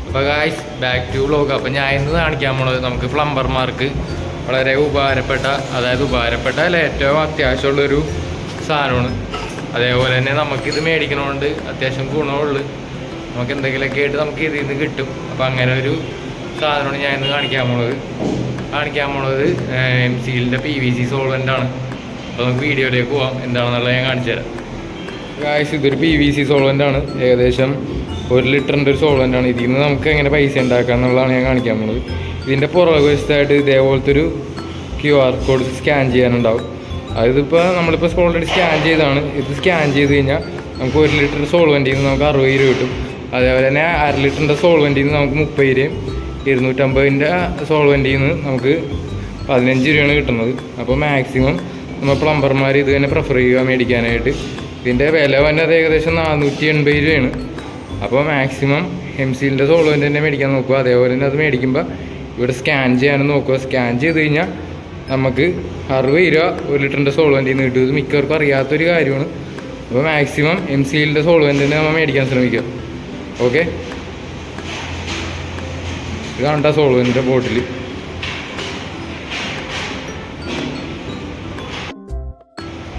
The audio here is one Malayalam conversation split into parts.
അപ്പോൾ ഗായ്സ് ബാക്ക് ടു വ്ലോഗ്. അപ്പോൾ ഞാൻ ഇന്ന് കാണിക്കാൻ പോണത് നമുക്ക് പ്ലംബർമാർക്ക് വളരെ ഉപകാരപ്പെട്ട, അതായത് ഉപകാരപ്പെട്ട അല്ല ഏറ്റവും അത്യാവശ്യമുള്ളൊരു സാധനമാണ്. അതേപോലെ തന്നെ നമുക്കിത് മേടിക്കണോണ്ട് അത്യാവശ്യം ഗുണമുള്ളു, നമുക്ക് എന്തെങ്കിലുമൊക്കെ ആയിട്ട് നമുക്ക് ഇതിൽ നിന്ന് കിട്ടും. അപ്പോൾ അങ്ങനെ ഒരു സാധനമാണ് ഞാൻ ഇന്ന് കാണിക്കാൻ പോണത് MCLൻ്റെ PVC സോൾവെൻ്റാണ്. അപ്പോൾ നമുക്ക് വീഡിയോയിലേക്ക് പോവാം, എന്താണെന്നുള്ളത് ഞാൻ കാണിച്ചു തരാം. ഗായ്സ് ഇതൊരു PVC സോൾവെൻ്റാണ്, ഏകദേശം 1 ലിറ്ററിൻ്റെ ഒരു സോൾവെൻ്റാണ്. ഇതിൽ നിന്ന് നമുക്ക് എങ്ങനെ പൈസ ഉണ്ടാക്കാം എന്നുള്ളതാണ് ഞാൻ കാണിക്കാൻ പോകുന്നത്. ഇതിൻ്റെ പുറകുവശത്തായിട്ട് ഇതേപോലത്തെ ഒരു QR കോഡ് സ്കാൻ ചെയ്യാനുണ്ടാവും. അതിപ്പോൾ നമ്മളിപ്പോൾ ഓൾറെഡി സ്കാൻ ചെയ്താണ്. ഇത് സ്കാൻ ചെയ്ത് കഴിഞ്ഞാൽ നമുക്ക് 1 ലിറ്റർ സോൾവെൻറ്റിൽ നിന്ന് നമുക്ക് 60 രൂപ കിട്ടും. അതേപോലെ തന്നെ 1/2 ലിറ്ററിൻ്റെ സോൾവെൻറ്റിൽ നിന്ന് നമുക്ക് 30 രൂപയും 250ൻ്റെ സോൾവെൻറ്റിൽ നിന്ന് നമുക്ക് 15 രൂപയാണ് കിട്ടുന്നത്. അപ്പോൾ മാക്സിമം നമ്മൾ പ്ലംബർമാർ ഇത് തന്നെ പ്രിഫർ ചെയ്യുക മേടിക്കാനായിട്ട്. ഇതിൻ്റെ വില വന്നത് ഏകദേശം 480 രൂപയാണ്. അപ്പോൾ മാക്സിമം MCLൻ്റെ സോൾവെൻ്റ് തന്നെ മേടിക്കാൻ നോക്കുക. അതേപോലെ തന്നെ അത് മേടിക്കുമ്പോൾ ഇവിടെ സ്കാൻ ചെയ്യാനും നോക്കുക. സ്കാൻ ചെയ്ത് കഴിഞ്ഞാൽ നമുക്ക് 60 രൂപ 1 ലിറ്ററിൻ്റെ സോൾവെൻ്റിൽ നിന്ന് കിട്ടും. ഇത് മിക്കവർക്കും അറിയാത്തൊരു കാര്യമാണ്. അപ്പോൾ മാക്സിമം MCLൻ്റെ സോൾവെൻ്റ് തന്നെ നമ്മൾ മേടിക്കാൻ ശ്രമിക്കുക. ഓക്കെ, ഇതാണ് സോൾവെൻ്റിൻ്റെ ബോട്ടിൽ.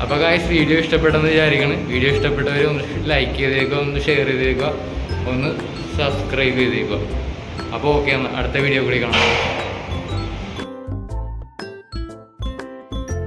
അപ്പോൾ ഗായ്സ് വീഡിയോ ഇഷ്ടപ്പെട്ടെന്ന് വിചാരിക്കണം. വീഡിയോ ഇഷ്ടപ്പെട്ടവർ ഒന്ന് ലൈക്ക് ചെയ്തേക്കുക, ഒന്ന് ഷെയർ ചെയ്തേക്കുക, ഒന്ന് സബ്സ്ക്രൈബ് ചെയ്തേക്കുക. അപ്പോൾ ഓക്കെ, എന്നാൽ അടുത്ത വീഡിയോ കൂടി കാണാം.